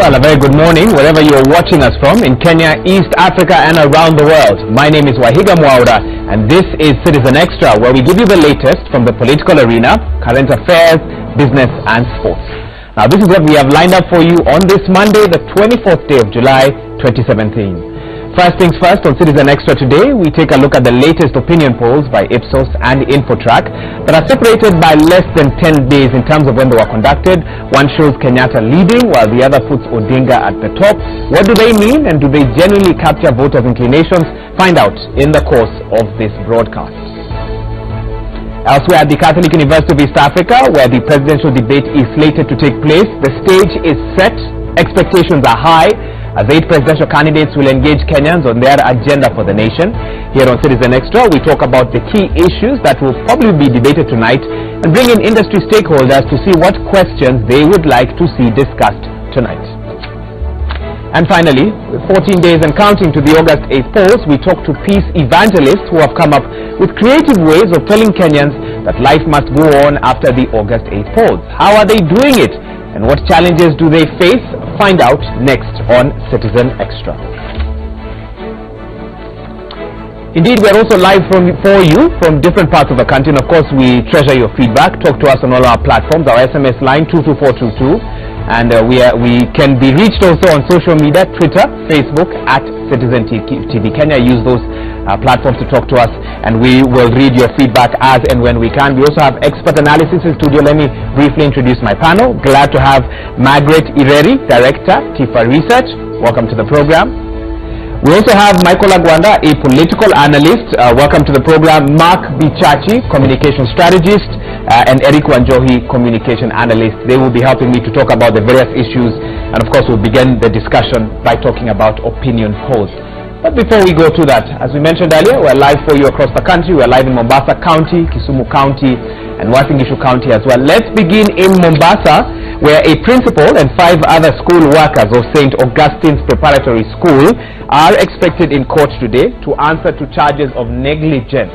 Well, a very good morning wherever you are watching us from in Kenya, East Africa and around the world. My name is Wahiga Mwauda and this is Citizen Extra, where we give you the latest from the political arena, current affairs, business and sports. Now this is what we have lined up for you on this Monday, the 24th day of July 2017. First things first, on Citizen Extra today, we take a look at the latest opinion polls by Ipsos and Infotrack that are separated by less than 10 days in terms of when they were conducted. One shows Kenyatta leading while the other puts Odinga at the top. What do they mean, and do they genuinely capture voters' inclinations? Find out in the course of this broadcast. Elsewhere at the Catholic University of East Africa, where the presidential debate is slated to take place, the stage is set, expectations are high, as 8 presidential candidates will engage Kenyans on their agenda for the nation. Here on Citizen Extra, we talk about the key issues that will probably be debated tonight and bring in industry stakeholders to see what questions they would like to see discussed tonight. And finally, with 14 days and counting to the August 8th polls, we talk to peace evangelists who have come up with creative ways of telling Kenyans that life must go on after the August 8th polls. How are they doing it? And what challenges do they face? Find out next on Citizen Extra. Indeed, we are also live for you from different parts of the country, and of course we treasure your feedback. Talk to us on all our platforms. Our SMS line 22422, and we can be reached also on social media, Twitter, Facebook at Citizen TV Kenya. Use those platforms to talk to us, and we will read your feedback as and when we can. We also have expert analysis in studio. Let me briefly introduce my panel. Glad to have Margaret Ireri, Director, TIFA Research. Welcome to the program. We also have Michael Agwanda, a political analyst. Welcome to the program. Mark Bichachi, communication strategist, and Eric Wanjohi, communication analyst. They will be helping me to talk about the various issues, and of course we'll begin the discussion by talking about opinion polls. But before we go to that, as we mentioned earlier, we're live for you across the country. We're live in Mombasa County, Kisumu County, and Uasin Gishu County as well. Let's begin in Mombasa, where a principal and 5 other school workers of St. Augustine's Preparatory School are expected in court today to answer to charges of negligence.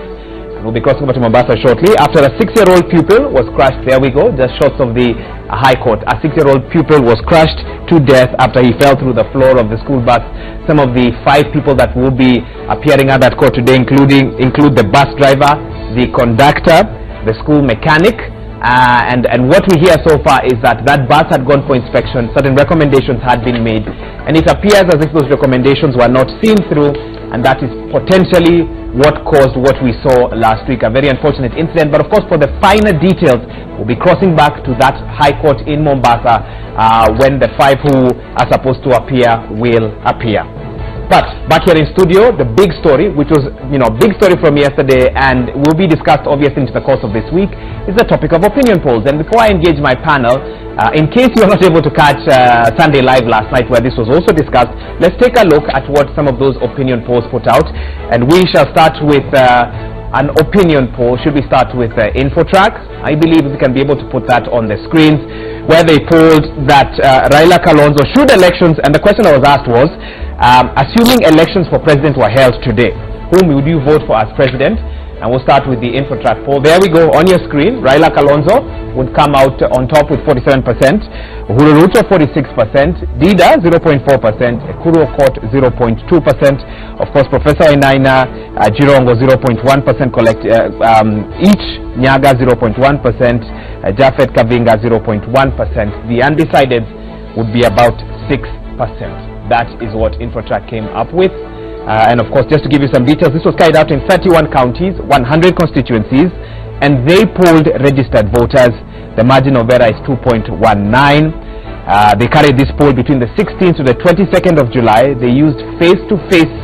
We'll be crossing over to Mombasa shortly. After a 6-year-old pupil was crushed, there we go, just shots of the High Court. A 6-year-old pupil was crushed to death after he fell through the floor of the school bus. Some of the 5 people that will be appearing at that court today include the bus driver, the conductor, the school mechanic, and what we hear so far is that bus had gone for inspection. Certain recommendations had been made, and it appears as if those recommendations were not seen through, and that is potentially what caused what we saw last week. A very unfortunate incident, but of course for the finer details we'll be crossing back to that High Court in Mombasa when the 5 who are supposed to appear will appear. But back here in studio, the big story, which was big story from yesterday and will be discussed obviously into the course of this week, is the topic of opinion polls. And before I engage my panel, in case you are not able to catch Sunday Live last night where this was also discussed, let's take a look at what some of those opinion polls put out. And we shall start with an opinion poll. Should we start with Infotrack? I believe we can be able to put that on the screens, where they polled that Raila Kalonzo, should elections, and the question that was asked was, assuming elections for president were held today, whom would you vote for as president? And we'll start with the Infotrack poll. There we go on your screen. Raila Kalonzo would come out on top with 47%, Uhuru Ruto 46%, Dida 0.4%, Ekuru Aukot 0.2%, of course Professor Enaina, Jirongo 0.1% each, Nyaga 0.1%, Japhet Kavinga 0.1%. The undecided would be about 6%. That is what Infotrack came up with. And of course, just to give you some details, this was carried out in 31 counties, 100 constituencies, and they polled registered voters. The margin of error is 2.19. They carried this poll between the 16th to the 22nd of July. They used face-to-face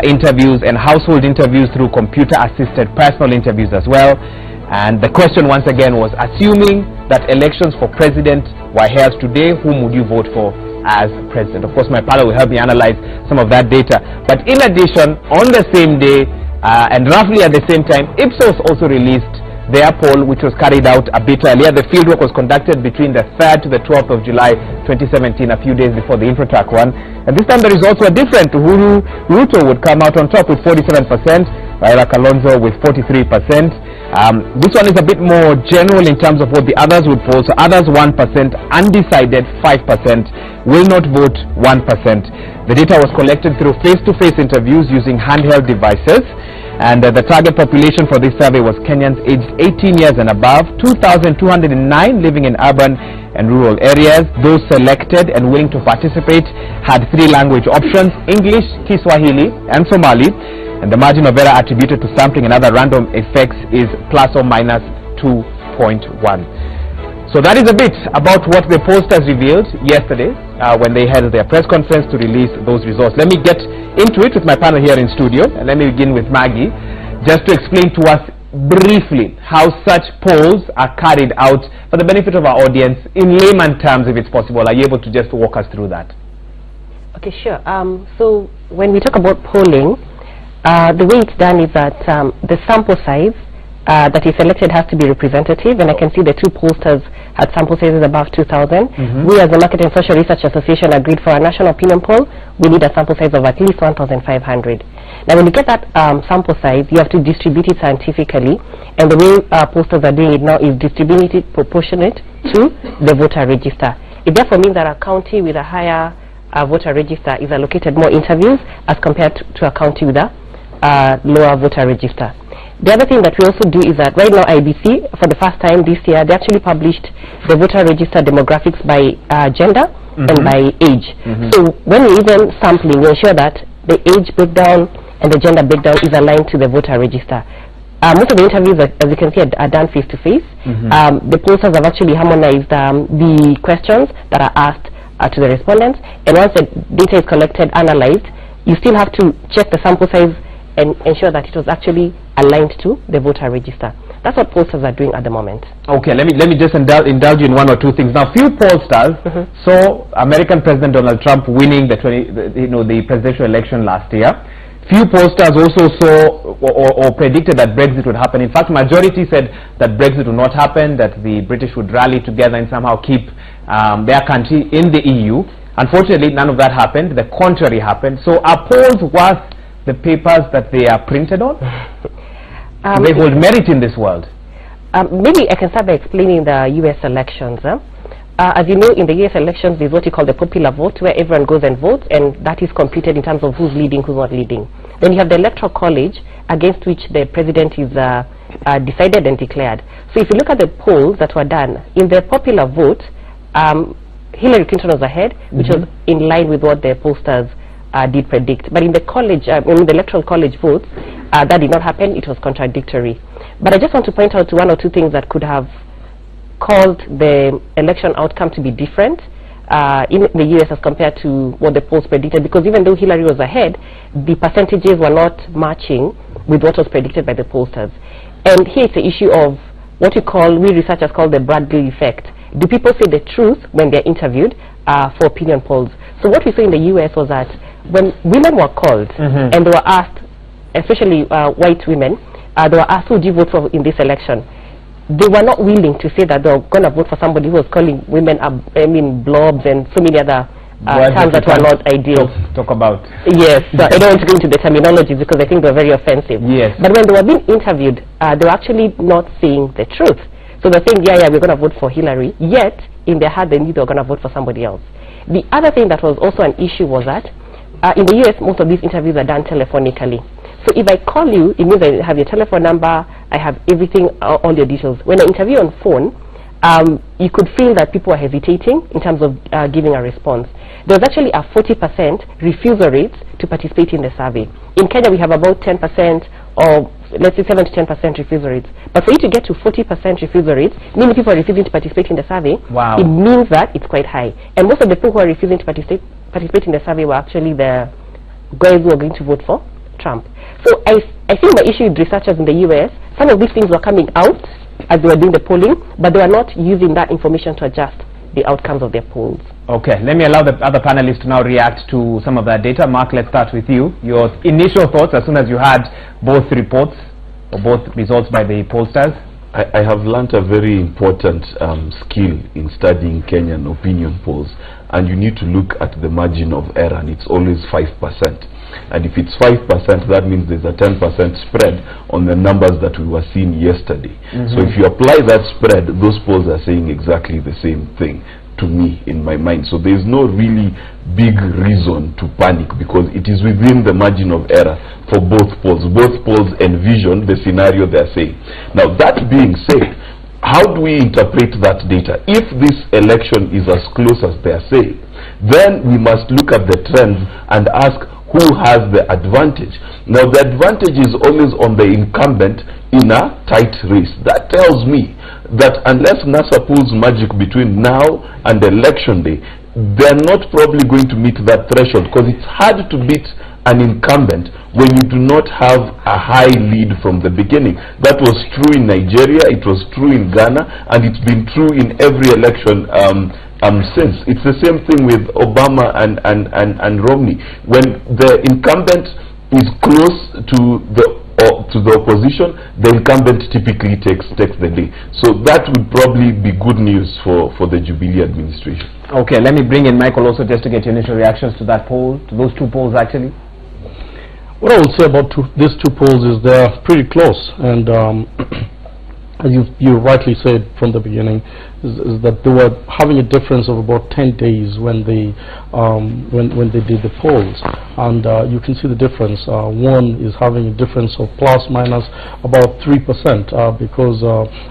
interviews and household interviews through computer-assisted personal interviews as well. And the question once again was, assuming that elections for president were held today, whom would you vote for as president? Of course, my panel will help me analyze some of that data. But in addition, on the same day and roughly at the same time, Ipsos also released their poll, which was carried out a bit earlier. The fieldwork was conducted between the 3rd to the 12th of July 2017, a few days before the Infotrack one. And this time the results were different. Uhuru Ruto would come out on top with 47%. Raila Kalonzo with 43%. This one is a bit more general in terms of what the others would poll. So others 1%, undecided 5%, will not vote 1%. The data was collected through face-to-face interviews using handheld devices. And the target population for this survey was Kenyans aged 18 years and above, 2,209 living in urban and rural areas. Those selected and willing to participate had 3 language options: English, Kiswahili, and Somali. And the margin of error attributed to sampling and other random effects is plus or minus 2.1. So that is a bit about what the pollsters revealed yesterday when they held their press conference to release those results. Let me get into it with my panel here in studio, and let me begin with Maggie, just to explain to us briefly how such polls are carried out for the benefit of our audience in layman terms, if it's possible. Are you able to just walk us through that? Okay, sure. So when we talk about polling, the way it's done is that the sample size that is selected has to be representative, and I can see the 2 pollsters had sample sizes above 2,000. We as the Market and Social Research Association agreed for a national opinion poll, we need a sample size of at least 1,500. Now when you get that sample size, you have to distribute it scientifically, and the way pollsters are doing it now is distributing it proportionate to the voter register. It therefore means that a county with a higher voter register is allocated more interviews as compared to a county with a lower voter register. The other thing that we also do is that right now IBC, for the first time this year, they actually published the voter register demographics by gender and by age. So when we even sampling, we ensure that the age breakdown and the gender breakdown is aligned to the voter register. Most of the interviews, as you can see, are done face-to-face. The pollsters have actually harmonized the questions that are asked to the respondents, and once the data is collected, analyzed, you still have to check the sample size and ensure that it was actually aligned to the voter register. That's what pollsters are doing at the moment. Okay, let me just indulge in 1 or 2 things. Now, few pollsters saw American President Donald Trump winning the presidential election last year. Few pollsters also saw or predicted that Brexit would happen. In fact, majority said that Brexit would not happen, that the British would rally together and somehow keep their country in the EU. Unfortunately, none of that happened. The contrary happened. So are polls worth the papers that they are printed on? They hold merit in this world. Maybe I can start by explaining the US elections. As you know, in the US elections, there's what you call the popular vote, where everyone goes and votes, and that is computed in terms of who's leading, who's not leading. Then you have the electoral college, against which the president is decided and declared. So if you look at the polls that were done, in the popular vote, Hillary Clinton was ahead, which was in line with what the pollsters did predict. But in the college, in the electoral college votes, that did not happen. It was contradictory. But I just want to point out 1 or 2 things that could have caused the election outcome to be different in the US as compared to what the polls predicted, because even though Hillary was ahead, the percentages were not matching with what was predicted by the pollsters. And here it's the issue of what we researchers call the Bradley effect. Do people say the truth when they're interviewed for opinion polls? So what we saw in the US was that when women were called and they were asked, especially white women, they were asked, who do you vote for in this election? They were not willing to say that they were going to vote for somebody who was calling women, blobs and so many other terms that were not ideal. Talk about. Yes, so I don't want to go into the terminologies because I think they're very offensive. Yes. But when they were being interviewed, they were actually not saying the truth. So they're saying, yeah, we're going to vote for Hillary, yet in their heart they knew they were going to vote for somebody else. The other thing that was also an issue was that in the US, most of these interviews are done telephonically. So if I call you, it means I have your telephone number, I have everything, all your details. When I interview on phone, you could feel that people are hesitating in terms of giving a response. There was actually a 40% refusal rate to participate in the survey. In Kenya, we have about 10% or let's say 7 to 10% refusal rates. But for you to get to 40% refusal rates, meaning people are refusing to participate in the survey, it means that it's quite high. And most of the people who are refusing to participate in the survey were actually the guys who are going to vote for Trump. So I think the issue with researchers in the US, some of these things were coming out as they were doing the polling, but they were not using that information to adjust the outcomes of their polls. Okay, let me allow the other panelists to now react to some of that data. Mark, let's start with you. Your initial thoughts as soon as you had both reports or both results by the pollsters. I have learned a very important skill in studying Kenyan opinion polls, and you need to look at the margin of error, and it's always 5%. And if it's 5%, that means there's a 10% spread on the numbers that we were seeing yesterday. So if you apply that spread, those polls are saying exactly the same thing to me in my mind. So there's no really big reason to panic, because it is within the margin of error for both polls. Both polls envision the scenario they're saying. Now, that being said, how do we interpret that data? If this election is as close as they're saying, then we must look at the trends and ask who has the advantage. Now, the advantage is always on the incumbent in a tight race. That tells me that unless NASA pulls magic between now and election day, they're not probably going to meet that threshold, because it's hard to beat an incumbent when you do not have a high lead from the beginning. That was true in Nigeria, it was true in Ghana, and it's been true in every election since. It's the same thing with Obama and Romney. When the incumbent is close to the opposition, the incumbent typically takes the day. So that would probably be good news for the Jubilee administration. Okay, let me bring in Michael also just to get your initial reactions to that poll, to those two polls actually. What I would say about these two polls is they're pretty close, and as you rightly said from the beginning, is that they were having a difference of about 10 days when they did the polls, and you can see the difference. One is having a difference of plus minus about 3%, because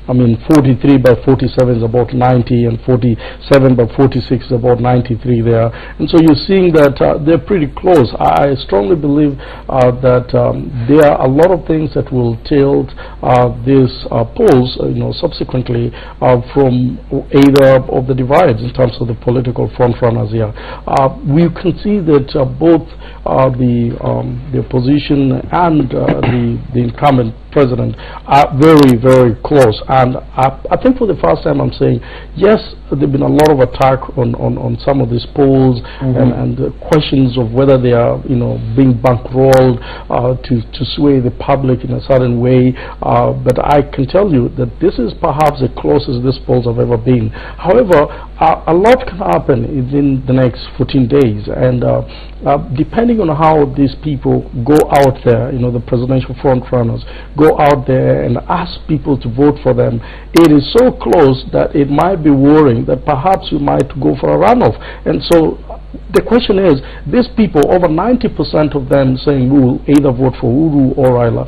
I mean 43 by 47 is about 90, and 47 by 46 is about 93 there, and so you're seeing that they're pretty close. I strongly believe that there are a lot of things that will tilt these polls, subsequently from either of the divides in terms of the political front runners here. We can see that both the opposition and the incumbent president are very, very close, and I think for the first time I'm saying yes, there've been a lot of attack on some of these polls, and questions of whether they are being bankrolled to sway the public in a certain way, but I can tell you that this is perhaps the closest these polls have ever been. However, a lot can happen within the next 14 days, and depending on how these people go out there, the presidential front runners go out there and ask people to vote for them, it is so close that it might be worrying that perhaps you might go for a runoff. And so the question is, these people, over 90% of them saying we will either vote for Uru or Raila,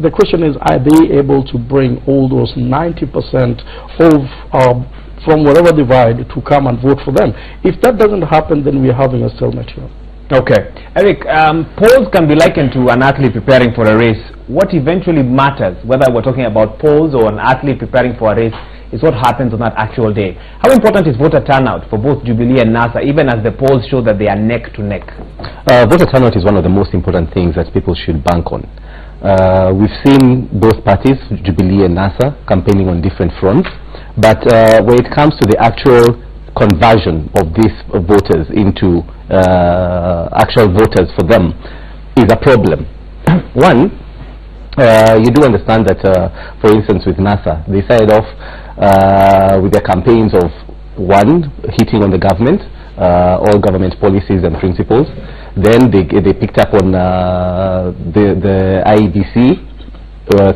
the question is, are they able to bring all those 90% of from whatever divide to come and vote for them? If that doesn't happen, then we're having a stalemate here. Okay. Eric, polls can be likened to an athlete preparing for a race. What eventually matters, whether we're talking about polls or an athlete preparing for a race, is what happens on that actual day. How important is voter turnout for both Jubilee and NASA, even as the polls show that they are neck to neck? Voter turnout is one of the most important things that people should bank on. We've seen both parties, Jubilee and NASA, campaigning on different fronts, but when it comes to the actual conversion of these voters into actual voters for them is a problem. One, you do understand that, for instance, with NASA, they started off with their campaigns of, one, hitting on the government, all government policies and principles. Then they picked up on the IEBC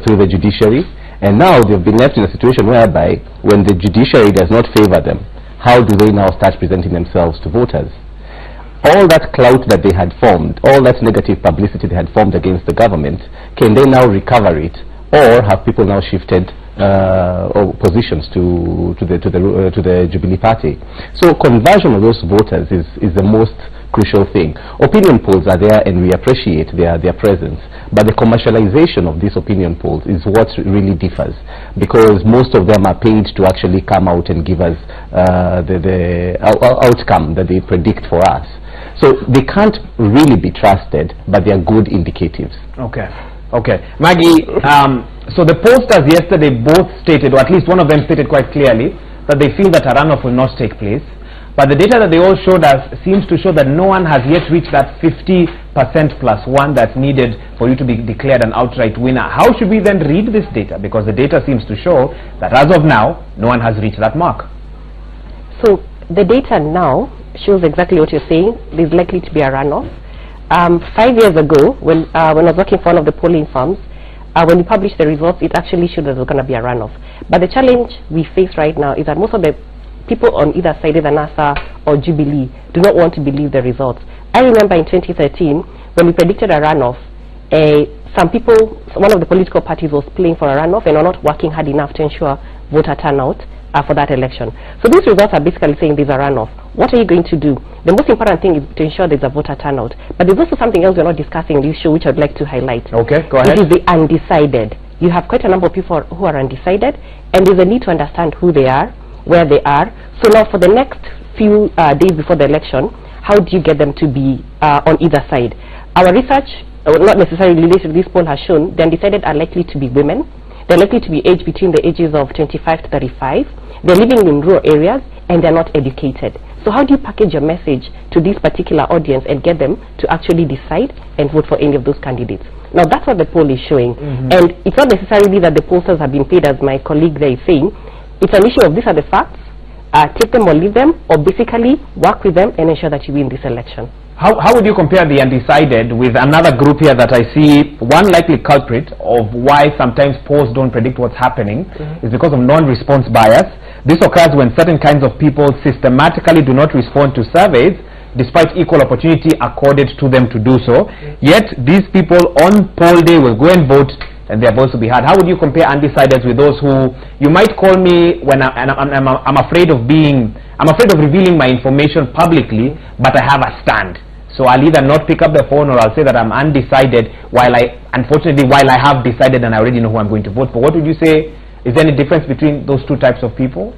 through the judiciary, and now they've been left in a situation whereby when the judiciary does not favor them, how do they now start presenting themselves to voters? All that clout that they had formed, all that negative publicity they had formed against the government, can they now recover it, or have people now shifted positions to the Jubilee Party? So conversion of those voters is the most crucial thing. Opinion polls are there, and we appreciate their presence, but the commercialization of these opinion polls is what really differs, because most of them are paid to actually come out and give us the outcome that they predict for us. So they can't really be trusted, but they are good indicatives. Okay. Maggie, so the pollsters yesterday both stated, or at least one of them stated quite clearly, that they feel that a runoff will not take place. But the data that they all showed us seems to show that no one has yet reached that 50% plus one that's needed for you to be declared an outright winner. How should we then read this data? Because the data seems to show that as of now, no one has reached that mark. So the data now shows exactly what you're saying. There's likely to be a runoff. 5 years ago, when I was working for one of the polling firms, when we published the results, it actually showed that there was going to be a runoff. But the challenge we face right now is that most of the people on either side, either NASA or Jubilee, do not want to believe the results. I remember in 2013, when we predicted a runoff, some people, one of the political parties was playing for a runoff and are not working hard enough to ensure voter turnout for that election. So these results are basically saying there's a runoff. What are you going to do? The most important thing is to ensure there's a voter turnout. But there's also something else we're not discussing in this show, which I'd like to highlight. Okay, go ahead. It is the undecided. You have quite a number of people who are undecided, and there's a need to understand who they are, where they are. So now for the next few days before the election, how do you get them to be on either side? Our research, not necessarily related to this poll, has shown the undecided are likely to be women. They're likely to be aged between the ages of 25 to 35. They're living in rural areas, and they're not educated. So how do you package your message to this particular audience and get them to actually decide and vote for any of those candidates? Now that's what the poll is showing. And it's not necessarily that the pollsters have been paid, as my colleague there is saying. It's an issue of these are the facts, take them or leave them, or basically work with them and ensure that you win this election. How would you compare the undecided with another group here that I see? One likely culprit of why sometimes polls don't predict what's happening is because of non-response bias. This occurs when certain kinds of people systematically do not respond to surveys despite equal opportunity accorded to them to do so. Yet these people on poll day will go and vote, and their votes will be heard. How would you compare undecideds with those who you might call me when I'm afraid of revealing my information publicly, but I have a stand? So I'll either not pick up the phone, or I'll say that I'm undecided, unfortunately, while I have decided and I already know who I'm going to vote for. What would you say? Is there any difference between those two types of people?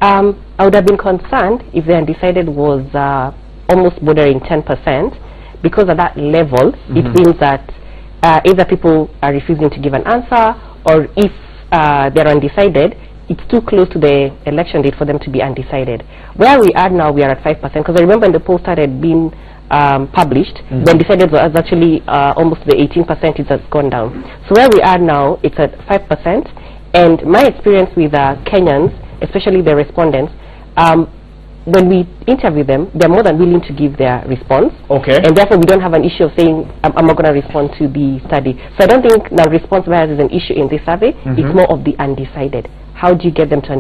I would have been concerned if the undecided was almost bordering 10%, because at that level, it means that either people are refusing to give an answer, or if they're undecided, it's too close to the election date for them to be undecided. Where we are now, we are at 5%, because I remember when the poll started being published, the undecided was actually almost the 18%, it has gone down. So where we are now, it's at 5%, and my experience with Kenyans, especially the respondents, when we interview them, they're more than willing to give their response. Okay. And therefore, we don't have an issue of saying, I'm not going to respond to the study. So I don't think non-response bias is an issue in this survey. It's more of the undecided. How do you get them to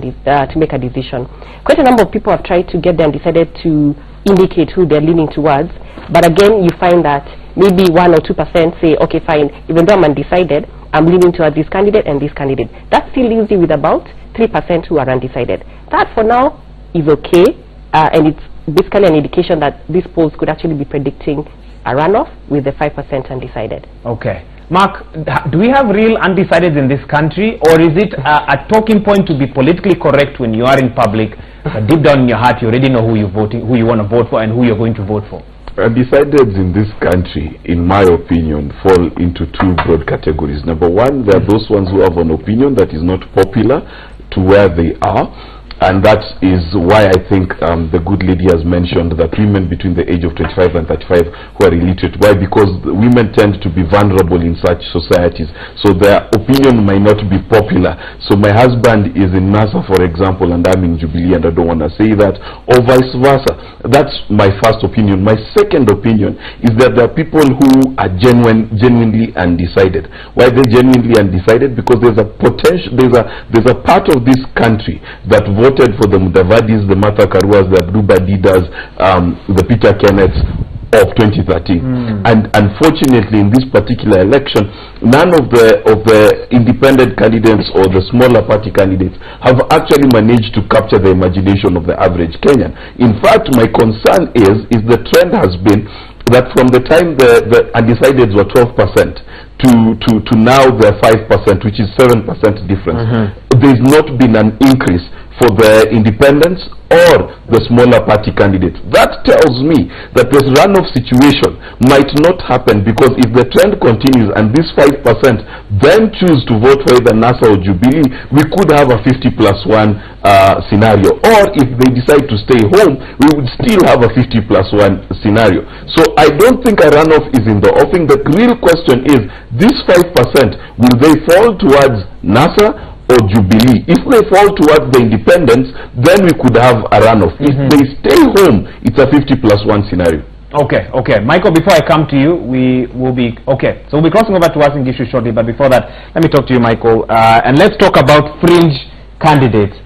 make a decision? Quite a number of people have tried to get the undecided to indicate who they're leaning towards. But again, you find that maybe 1 or 2% say, okay, fine, even though I'm undecided, I'm leaning towards this candidate and this candidate. That still leaves you with about 3% who are undecided. That, for now, is okay. And it's basically an indication that these polls could actually be predicting a runoff with the 5% undecided. Okay. Mark, do we have real undecideds in this country, or is it a talking point to be politically correct when you are in public, but deep down in your heart you already know who you want to vote for and who you're going to vote for? Undecideds in this country, in my opinion, fall into two broad categories. Number one, there are those ones who have an opinion that is not popular to where they are. And that is why I think the good lady has mentioned that women between the age of 25 and 35 who are illiterate. Why? Because women tend to be vulnerable in such societies. So their opinion might not be popular. So my husband is in NASA, for example, and I'm in Jubilee, and I don't want to say that, or vice versa. That's my first opinion. My second opinion is that there are people who are genuinely undecided. Why they're genuinely undecided? Because there's a potential, there's a part of this country that voted for the Mudavadis, the Martha Karuas, the Abdu Badidas, the Peter Kenneths of 2013. And unfortunately, in this particular election, none of the independent candidates or the smaller party candidates have actually managed to capture the imagination of the average Kenyan. In fact, my concern is the trend has been that from the time the undecideds were 12% to now they're 5%, which is 7% difference. There's not been an increase for the independents or the smaller party candidates. That tells me that this runoff situation might not happen, because if the trend continues and this 5% then choose to vote for either NASA or Jubilee, we could have a 50+1 scenario. Or if they decide to stay home, we would still have a 50+1 scenario. So I don't think a runoff is in the offing. The real question is, this 5%, will they fall towards NASA or Jubilee? If they fall towards the independents, then we could have a runoff. If they stay home, it's a 50+1 scenario. Okay, okay. Michael, before I come to you, we will be, okay, so we'll be crossing over to Uasin shortly, but before that, let me talk to you, Michael, and let's talk about fringe candidates.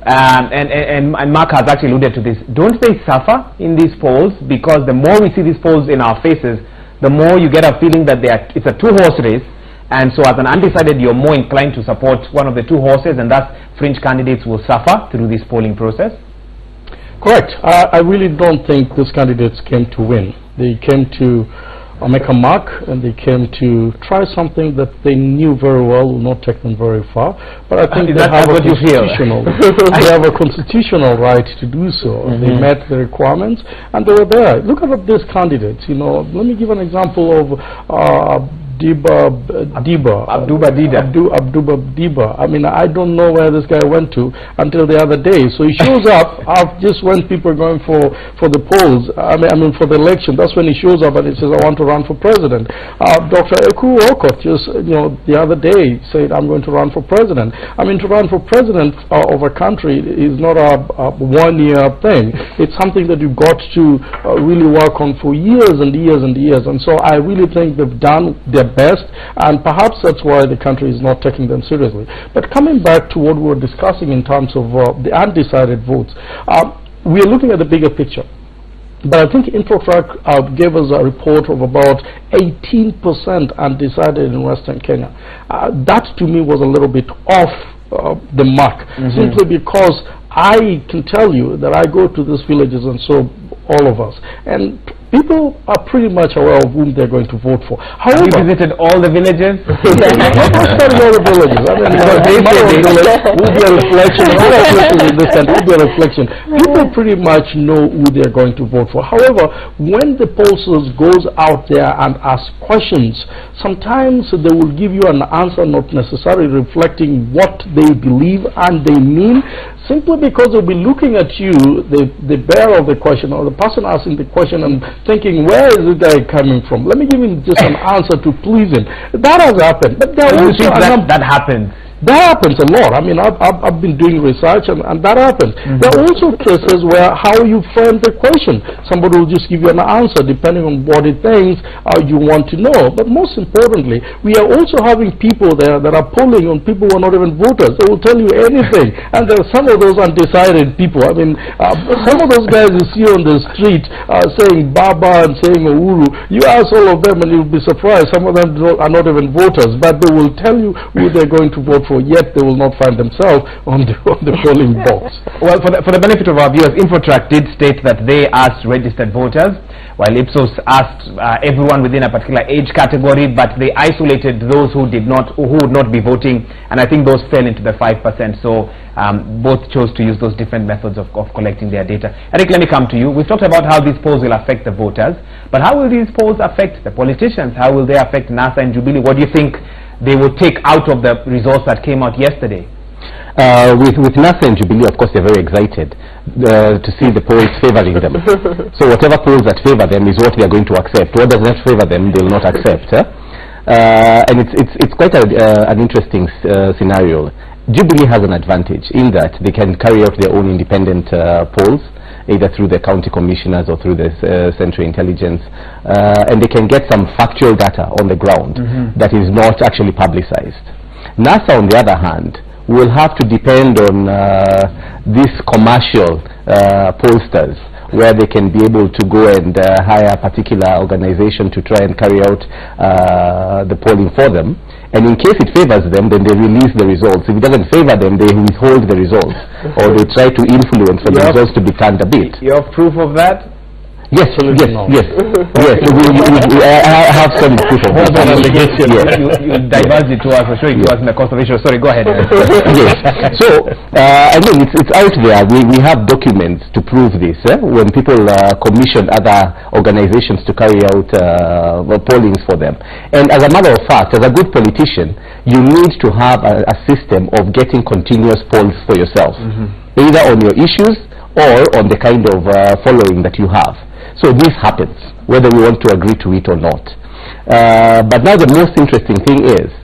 And Mark has actually alluded to this. Don't they suffer in these polls? Because the more we see these polls in our faces, the more you get a feeling that it's a two-horse race, and so as an undecided, you're more inclined to support one of the two horses, and thus fringe candidates will suffer through this polling process? Correct. I really don't think these candidates came to win. They came to make a mark, and they came to try something that they knew very well will not take them very far. But I think they have they have a constitutional right to do so. They met the requirements, and they were there. Look at these candidates. You know, let me give an example of Abduba Diba. I mean, I don't know where this guy went to until the other day. So he shows up just when people are going for the polls. I mean for the election. That's when he shows up and he says, "I want to run for president." Dr. Eku Okot just the other day said, "I'm going to run for president." I mean, to run for president of a country is not a one-year thing. It's something that you've got to really work on for years and years and years. And so I really think they've done their best, and perhaps that's why the country is not taking them seriously. But coming back to what we were discussing in terms of the undecided votes, we are looking at the bigger picture. But I think InfoTrack gave us a report of about 18% undecided in Western Kenya. That to me was a little bit off the mark, simply because I can tell you that I go to these villages, and so all of us, and people are pretty much aware of whom they're going to vote for. However, have you visited all the villages? Not all the villages. I mean, will be a reflection. Will be a reflection. People pretty much know who they're going to vote for. However, when the pollsters goes out there and asks questions, sometimes they will give you an answer not necessarily reflecting what they believe and they mean, simply because they'll be looking at you, the bearer of the question or the person asking the question, and thinking, where is this guy coming from? Let me give him just an answer to please him. That has happened. But there you think that happens? That happens a lot. I mean, I've been doing research, and that happens. There are also cases where how you frame the question. Somebody will just give you an answer depending on what it thinks you want to know. But most importantly, we are also having people there that are polling on people who are not even voters. They will tell you anything. And there are some of those undecided people. I mean, some of those guys you see on the street saying Baba and saying Uhuru, you ask all of them and you'll be surprised. Some of them are not even voters, but they will tell you who they're going to vote for, yet they will not find themselves on the polling box. Well, for the benefit of our viewers, InfoTrack did state that they asked registered voters, while Ipsos asked everyone within a particular age category, but they isolated those who would not be voting, and I think those fell into the 5%. So both chose to use those different methods of collecting their data. Eric, let me come to you. We've talked about how these polls will affect the voters, but how will these polls affect the politicians? How will they affect NASA and Jubilee? What do you think they will take out of the results that came out yesterday? With NASA and Jubilee, of course, they're very excited to see the polls favoring them. So whatever polls that favor them is what they're going to accept. What does not favor them, they will not accept. And it's quite an interesting scenario. Jubilee has an advantage in that they can carry out their own independent polls, either through the county commissioners or through the central intelligence, and they can get some factual data on the ground that is not actually publicized. NASA, on the other hand, will have to depend on these commercial pollsters, where they can be able to go and hire a particular organization to try and carry out the polling for them. And in case it favors them, then they release the results. If it doesn't favor them, they withhold the results, or they try to influence for the results to be turned a bit. You have proof of that? Yes, yes. I have some proof of that. You divulge it to us, or show it to us in the course of issue. Sorry, go ahead. Yes. So, I mean, it's out there. We have documents to prove this. When people commission other organizations to carry out pollings for them. And as a matter of fact, as a good politician, you need to have a system of getting continuous polls for yourself, either on your issues or on the kind of following that you have. So this happens, whether we want to agree to it or not. But now the most interesting thing is,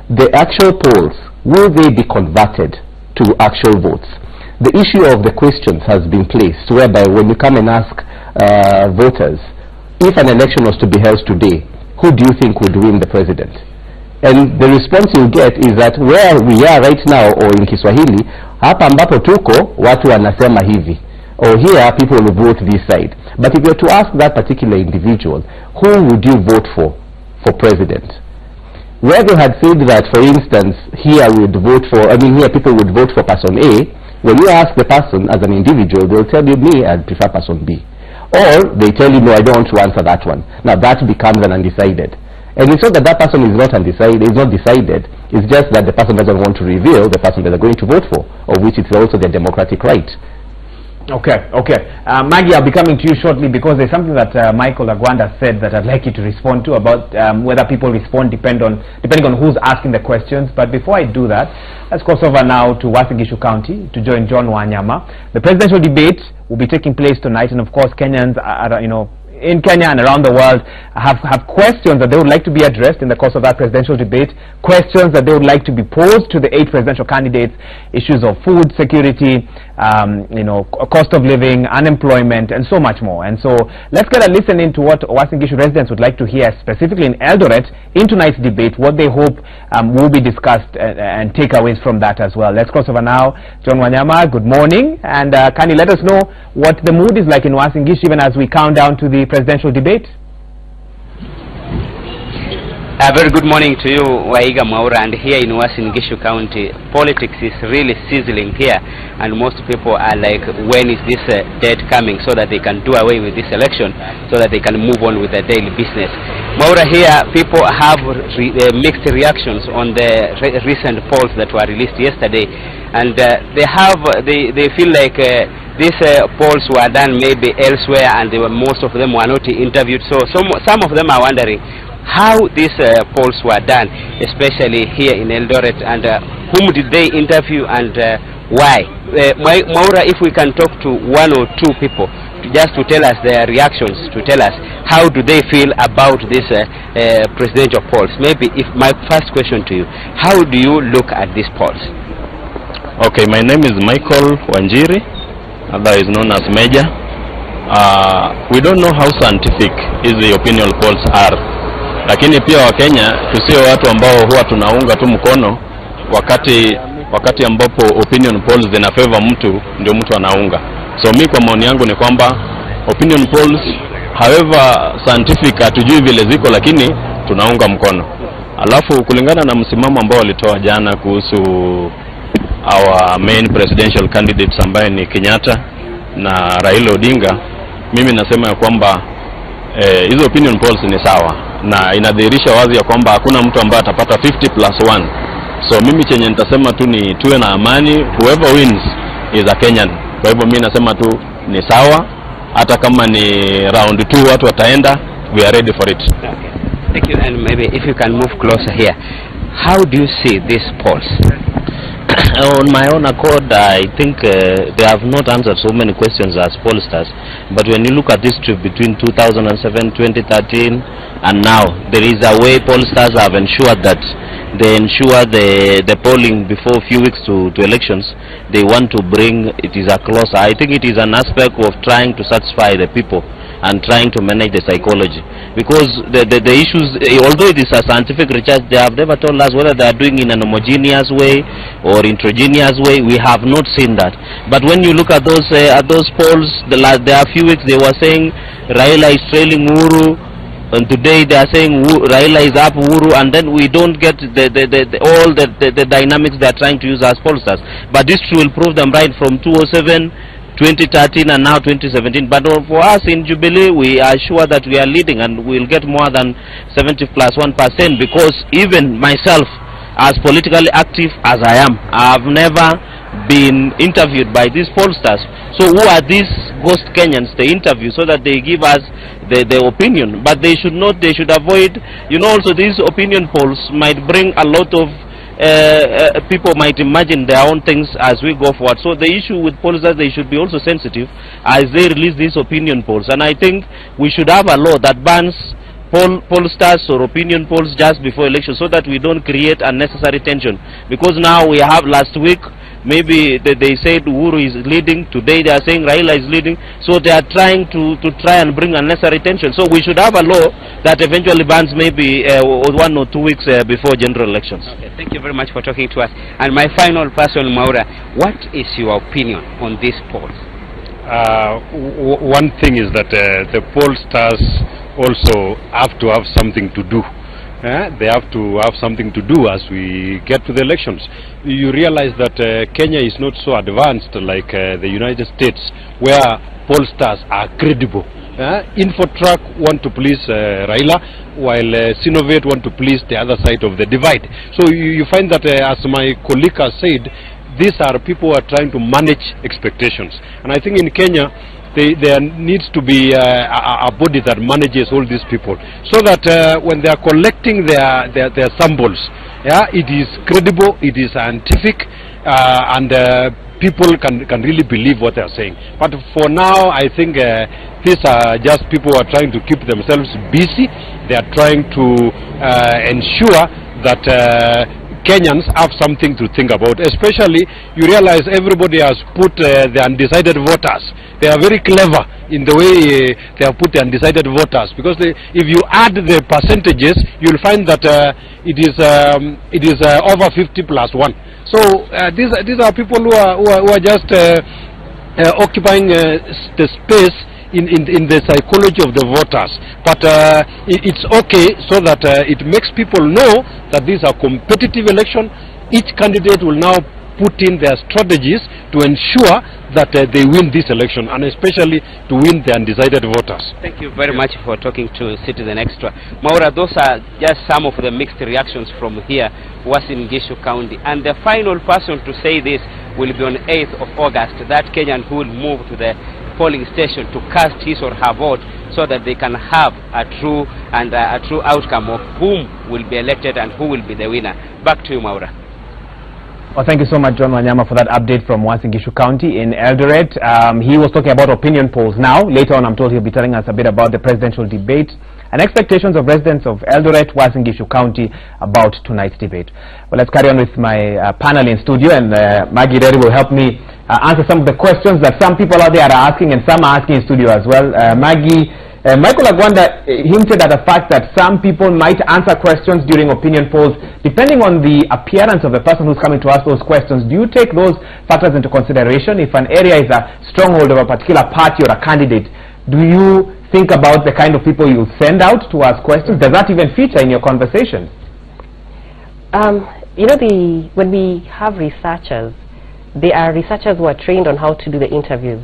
the actual polls, will they be converted to actual votes? The issue of the questions has been placed, whereby when you come and ask voters, if an election was to be held today, who do you think would win the president? And the response you get is that where we are right now, or in Kiswahili, hapa ambapo tuko, watu wanasema hivi. Or here, people will vote this side. But if you were to ask that particular individual, who would you vote for president? Where they had said that, for instance, here we would vote for, here people would vote for person A, when you ask the person as an individual, they'll tell you, me, I'd prefer person B. Or they tell you, no, I don't want to answer that one. Now that becomes an undecided. And it's not that that person is not undecided, it's not decided. It's just that the person doesn't want to reveal the person that they're going to vote for, of which it's also their democratic right. Okay. Maggie, I'll be coming to you shortly because there's something that Michael Agwanda said that I'd like you to respond to about whether people respond depending on who's asking the questions. But before I do that, let's cross over now to Uasin Gishu County to join John Wanyama. The presidential debate will be taking place tonight, and of course Kenyans are, in Kenya and around the world have questions that they would like to be addressed in the course of that presidential debate, questions that they would like to be posed to the 8 presidential candidates, issues of food security, cost of living, unemployment, and so much more. And so let's get a listen into what Uasin Gishu residents would like to hear, specifically in Eldoret, in tonight's debate, what they hope will be discussed and takeaways from that as well. Let's cross over now. John Wanyama, good morning, and can you let us know what the mood is like in Uasin Gishu even as we count down to the presidential debate? A very good morning to you, Waiga Maura, and here in Uasin Gishu County, politics is really sizzling here, and most people are like, when is this date coming so that they can do away with this election, so that they can move on with their daily business. Maura, here people have mixed reactions on the recent polls that were released yesterday, and they feel like these polls were done maybe elsewhere, and most of them were not interviewed. So some of them are wondering how these polls were done, especially here in Eldoret, and whom did they interview and why? Maura, if we can talk to one or two people just to tell us their reactions, to tell us how do they feel about this presidential polls. Maybe if my first question to you, how do you look at these polls? Okay, my name is Michael Wanjiri, otherwise known as Major. We don't know how scientific the opinion polls are. Lakini pia Wakenya tusio watu ambao huwa tunaunga tu mkono wakati ambapo opinion polls zina favor mtu ndio mtu anaunga. So mi kwa maoni yangu ni kwamba opinion polls, however scientific, hatujui vile ziko, lakini tunaunga mkono. Alafu kulingana na msimamo ambao walitoa jana kuhusu our main presidential candidates ambaye ni Kenyatta na Raila Odinga, mimi nasema ya kwamba hizo opinion polls ni sawa na inadhihirisha wazi ya kwamba hakuna mtu ambaye atapata 50+1. So mimi chenye nitasema tu ni tuwe na amani, whoever wins is a Kenyan. Kwa hivyo mimi nasema tu ni sawa, hata kama ni round 2 watu wataenda, we are ready for it. Okay. Thank you. And maybe if you can move closer here, how do you see these polls? On my own accord, I think they have not answered so many questions as pollsters. But when you look at this trip between 2007, 2013, and now, there is a way pollsters have ensured that they ensure the polling before a few weeks to elections. They want to bring it is a closer. I think it is an aspect of trying to satisfy the people and trying to manage the psychology, because the issues, although it is a scientific research, they have never told us whether they are doing in an homogeneous way or introgeneous way. We have not seen that. But when you look at those polls, there are a few weeks they were saying Raila is trailing Uhuru, and today they are saying Raila is up Uhuru, and then we don't get all the dynamics they are trying to use as pollsters. But this will prove them right from 2007, 2013, and now 2017. But for us in Jubilee, we are sure that we are leading and we'll get more than 70+1%, because even myself, as politically active as I am, I have never been interviewed by these pollsters. So who are these ghost Kenyans they interview so that they give us their opinion? But they should not, they should avoid, also these opinion polls might bring a lot of people might imagine their own things as we go forward. So the issue with pollsters, they should be also sensitive as they release these opinion polls. And I think we should have a law that bans pollsters or opinion polls just before election, so that we don't create unnecessary tension. Because now we have, last week Maybe they said Uhuru is leading. Today they are saying Raila is leading. So they are trying to try and bring unnecessary tension. So we should have a law that eventually bans maybe 1 or 2 weeks before general elections. Okay, thank you very much for talking to us. And my final person, Mwaura, what is your opinion on these polls? One thing is that the pollsters also have to have something to do. They have to have something to do as we get to the elections. You realize that Kenya is not so advanced like the United States, where pollsters are credible. Infotrack want to please Raila, while Sinovate want to please the other side of the divide. So you find that, as my colleague has said, these are people who are trying to manage expectations. And I think in Kenya, there needs to be a body that manages all these people, so that when they are collecting their samples, it is credible, it is scientific, and people can really believe what they are saying. But for now, I think these are just people who are trying to keep themselves busy. They are trying to ensure that Kenyans have something to think about. Especially, you realize everybody has put the undecided voters. They are very clever in the way they have put the undecided voters, because if you add the percentages, you'll find that it is over 50 plus 1. So these are people who are just occupying the space in the psychology of the voters. But it's okay, so that it makes people know that these are competitive election. Each candidate will now put in their strategies to ensure that they win this election, and especially to win the undecided voters. Thank you very much for talking to Citizen Extra. Mwaura, those are just some of the mixed reactions from here, Uasin Gishu County. And the final person to say this will be on 8th of August, that Kenyan who will move to the polling station to cast his or her vote, so that they can have a true outcome of whom will be elected and who will be the winner. Back to you, Mwaura. Well, thank you so much, John Wanyama, for that update from Uasin Gishu County in Eldoret. He was talking about opinion polls now. Later on, I'm told he'll be telling us a bit about the presidential debate and expectations of residents of Eldoret, Uasin Gishu County about tonight's debate. Well, let's carry on with my panel in studio, and Maggie Derry will help me answer some of the questions that some people out there are asking, and some are asking in studio as well. Maggie, Michael Agwanda hinted at the fact that some people might answer questions during opinion polls depending on the appearance of the person who's coming to ask those questions. Do you take those factors into consideration? If an area is a stronghold of a particular party or a candidate, do you think about the kind of people you send out to ask questions? Does that even feature in your conversations? You know, when we have researchers, they are researchers who are trained on how to do the interviews.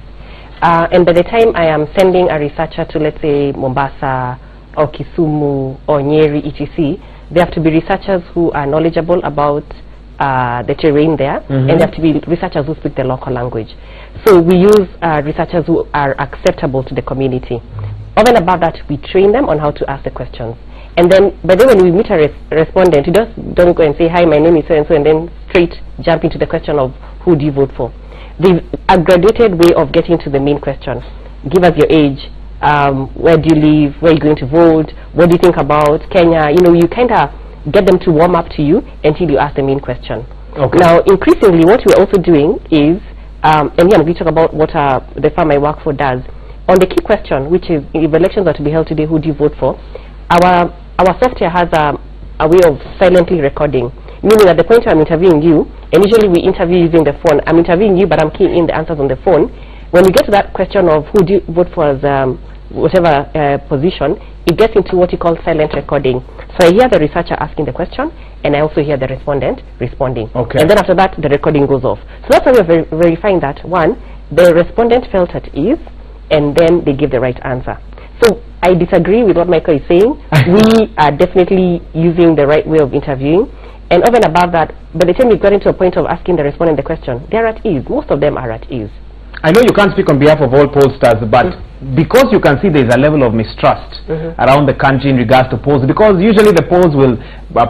And by the time I am sending a researcher to, let's say, Mombasa or Kisumu or Nyeri, etc., they have to be researchers who are knowledgeable about the terrain there, and they have to be researchers who speak the local language. So we use researchers who are acceptable to the community. Over and above that, we train them on how to ask the questions. And then, by the way, when we meet a respondent, you just don't go and say, hi, my name is so-and-so, and then straight jump into the question of who do you vote for. There's a graduated way of getting to the main question. Give us your age, where do you live, where are you going to vote, what do you think about Kenya. You know, you kind of get them to warm up to you until you ask the main question. Okay. Now, increasingly, what we're also doing is, and here we talk about what the firm I work for does. On the key question, which is, if elections are to be held today, who do you vote for? Our software has a way of silently recording. Meaning at the point where I'm interviewing you, and usually we interview using the phone. I'm interviewing you, but I'm keying in the answers on the phone. When we get to that question of who do you vote for as whatever position, it gets into what you call silent recording. So I hear the researcher asking the question, and I also hear the respondent responding. Okay. And then after that, the recording goes off. So that's how we're verifying that, one, the respondent felt at ease, and then they give the right answer. So I disagree with what Michael is saying. We are definitely using the right way of interviewing. And over and above that, by the time you got into a point of asking the respondent the question, they're at ease. Most of them are at ease. I know you can't speak on behalf of all pollsters, but because you can see there's a level of mistrust around the country in regards to polls, because usually the polls will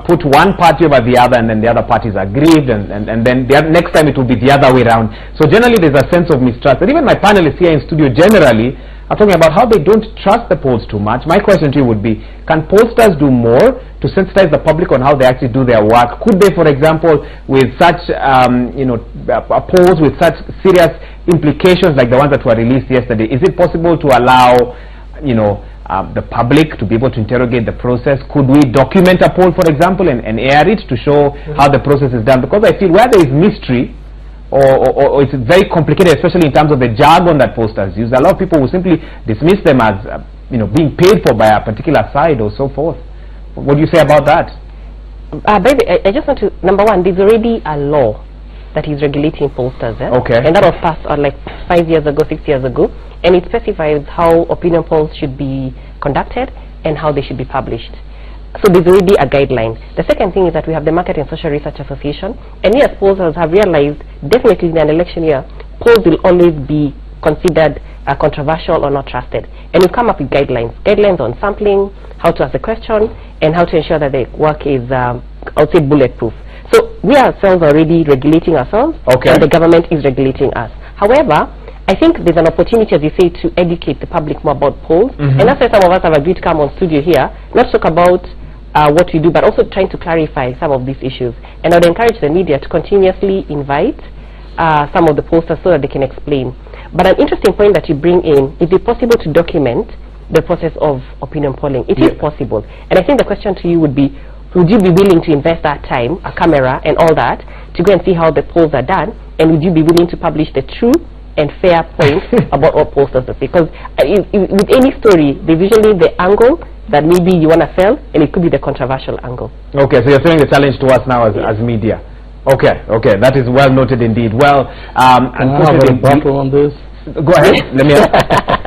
put one party over the other, and then the other parties are aggrieved, and then next time it will be the other way around. So generally there's a sense of mistrust. And even my panelists here in studio generally are talking about how they don't trust the polls too much. My question to you would be, can pollsters do more to sensitize the public on how they actually do their work? Could they, for example, with such, polls with such serious implications like the ones that were released yesterday, is it possible to allow, the public to be able to interrogate the process? Could we document a poll, for example, and air it to show how the process is done? Because I feel where there is mystery, or it's very complicated, especially in terms of the jargon that pollsters use, a lot of people will simply dismiss them as being paid for by a particular side or so forth. What do you say about that? Baby, I just want to, number one, there's already a law that is regulating pollsters, okay, and that was passed like 5 years ago, 6 years ago, and it specifies how opinion polls should be conducted and how they should be published. So there's already a guideline. The second thing is that we have the Market and Social Research Association, and we as pollsters have realized definitely in an election year, polls will always be considered controversial or not trusted. And we've come up with guidelines on sampling, how to ask the question, and how to ensure that the work is, I would say, bulletproof. So we ourselves are already regulating ourselves, okay, and the government is regulating us. However, I think there's an opportunity, as you say, to educate the public more about polls. And that's why some of us have agreed to come on studio here, not talk about what we do, but also trying to clarify some of these issues. And I would encourage the media to continuously invite some of the pollsters so that they can explain. But an interesting point that you bring in, is it possible to document the process of opinion polling? It is possible. And I think the question to you would be, would you be willing to invest that time, a camera and all that, to go and see how the polls are done? And would you be willing to publish the true and fair point about what pollsters say? Because with any story, there's usually the angle that maybe you want to sell, and it could be the controversial angle. Okay, so you're throwing the challenge to us now as media. Okay, that is well noted indeed. Well, unfortunately, on this. Go ahead. Let me.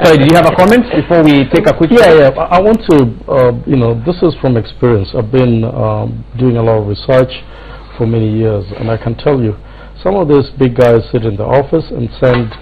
Sorry, did you have a comment before we take a quick? Yeah. I want to, this is from experience. I've been doing a lot of research for many years, and I can tell you, some of these big guys sit in the office and send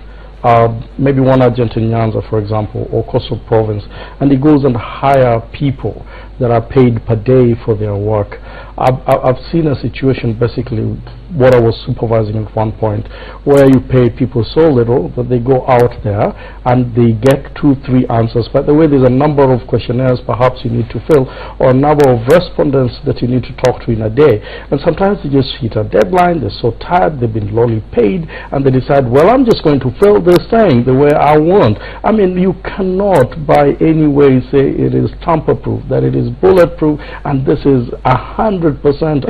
maybe one agent in Nyanza, for example, or Coastal Province, and he goes and hire people that are paid per day for their work. I've seen a situation, basically what I was supervising at one point, where you pay people so little that they go out there and they get 2-3 answers. By the way, there's a number of questionnaires perhaps you need to fill, or a number of respondents that you need to talk to in a day. And sometimes they just hit a deadline, they're so tired, they've been lowly paid, and they decide, well, I'm just going to fill this thing the way I want. I mean, you cannot by any way say it is tamper-proof, that it is bulletproof, and this is 100%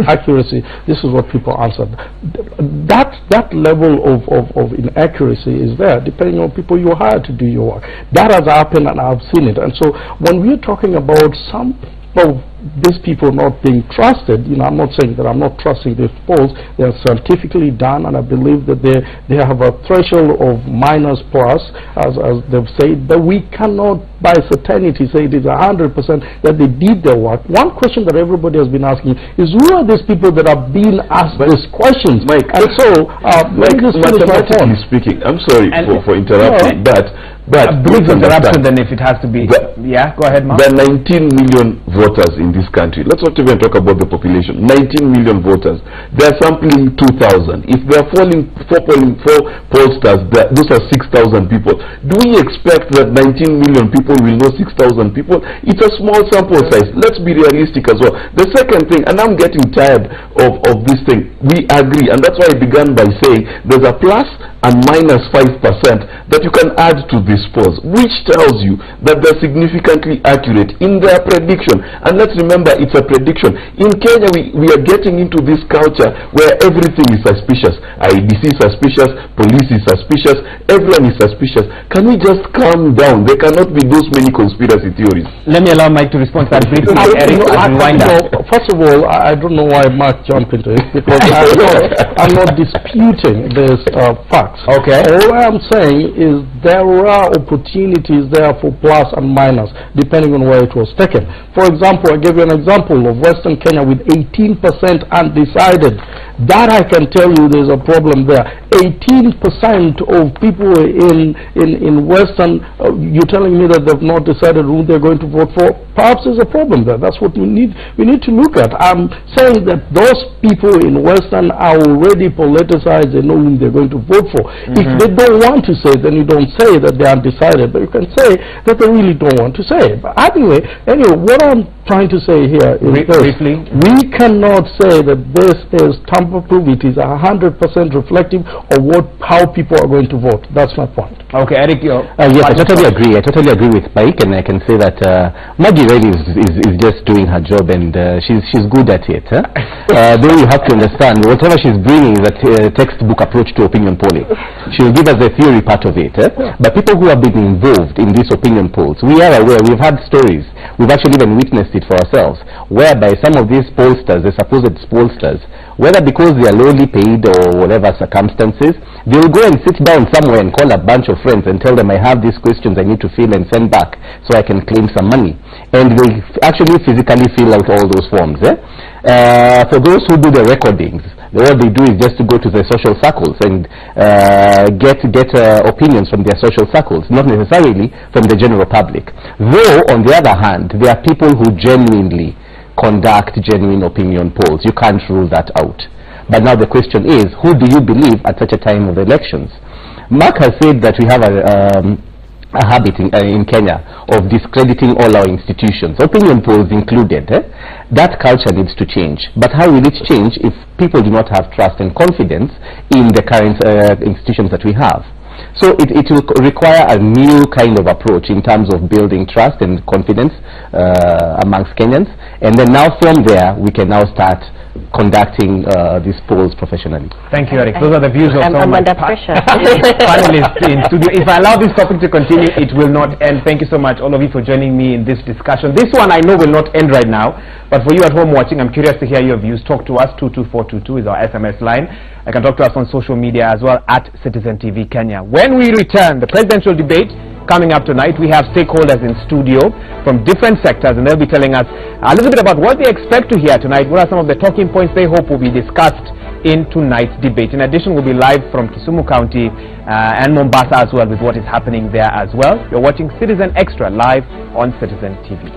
accuracy. This is what people answered. That level of inaccuracy is there, depending on people you hire to do your work. That has happened, and I've seen it. And so when we're talking about some of these people not being trusted, I'm not saying that I'm not trusting these polls. They are scientifically done, and I believe that they have a threshold of minus plus, as they've said, but we cannot by certainty say it is 100% that they did their work. One question that everybody has been asking is, who are these people that are being asked these questions? Mike, and so let me just finish my point. Speaking, I'm sorry for interrupting, but a brief interruption then, if it has to be. Yeah, go ahead, Mark. There are 19 million voters in this country. Let's not even talk about the population. 19 million voters. They are sampling 2,000. If they are polling 4 pollsters, those are 6,000 people. Do we expect that 19 million people will know 6,000 people? It's a small sample size. Let's be realistic as well. The second thing, and I'm getting tired of this thing, we agree, and that's why I began by saying there's a plus and minus 5% that you can add to these polls, which tells you that they're significantly accurate in their prediction. And let's remember, it's a prediction. In Kenya, we are getting into this culture where everything is suspicious. IEBC is suspicious, police is suspicious, everyone is suspicious. Can we just calm down? There cannot be those many conspiracy theories. Let me allow Mike to respond to that briefly. Eric, first of all, I don't know why Mark jumped into it, because I'm not disputing this fact. Okay. All I'm saying is there are opportunities there for plus and minus, depending on where it was taken. For example, I gave you an example of Western Kenya with 18% undecided. That I can tell you there's a problem there. 18% of people in Western, you're telling me that they've not decided who they're going to vote for. Perhaps there's a problem there. That's what we need to look at. I'm saying that those people in Western are already politicized. They know whom they're going to vote for. If they don't want to say, then you don't say that they're undecided, but you can say that they really don't want to say. But anyway, what I'm trying to say here is this. We cannot say that this is tamper-proof. It is 100% reflective of how people are going to vote. That's my point. Okay, Eric, yes, I totally agree. I totally agree with Mike, and I can say that Maggie really is just doing her job, and she's good at it. Though you have to understand, whatever she's bringing is a textbook approach to opinion polling. She'll give us the theory part of it. But people who have been involved in these opinion polls, we are aware, we've had stories, we've actually even witnessed it for ourselves, whereby some of these pollsters, the supposed pollsters, whether because they are lowly paid or whatever circumstances, they will go and sit down somewhere and call a bunch of friends and tell them, I have these questions I need to fill and send back so I can claim some money. And they actually physically fill out all those forms. For those who do the recordings, what they do is just to go to their social circles and get opinions from their social circles, not necessarily from the general public. Though, on the other hand, there are people who genuinely conduct genuine opinion polls. You can't rule that out. But now the question is, who do you believe at such a time of elections? Mark has said that we have a habit in Kenya of discrediting all our institutions, opinion polls included. That culture needs to change. But how will it change if people do not have trust and confidence in the current institutions that we have? So it will require a new kind of approach in terms of building trust and confidence amongst Kenyans. And then now from there, we can now start conducting these polls professionally. Thank you, Eric. Those are the views of some of my panelists in studio. If I allow this topic to continue, it will not end. Thank you so much, all of you, for joining me in this discussion. This one I know will not end right now, but for you at home watching, I'm curious to hear your views. Talk to us. 22422 is our SMS line. You can talk to us on social media as well, at Citizen TV Kenya. When we return, the presidential debate coming up tonight, we have stakeholders in studio from different sectors, and they'll be telling us a little bit about what they expect to hear tonight. What are some of the talking points they hope will be discussed in tonight's debate? In addition, we'll be live from Kisumu County and Mombasa as well, with what is happening there as well. You're watching Citizen Extra live on Citizen TV.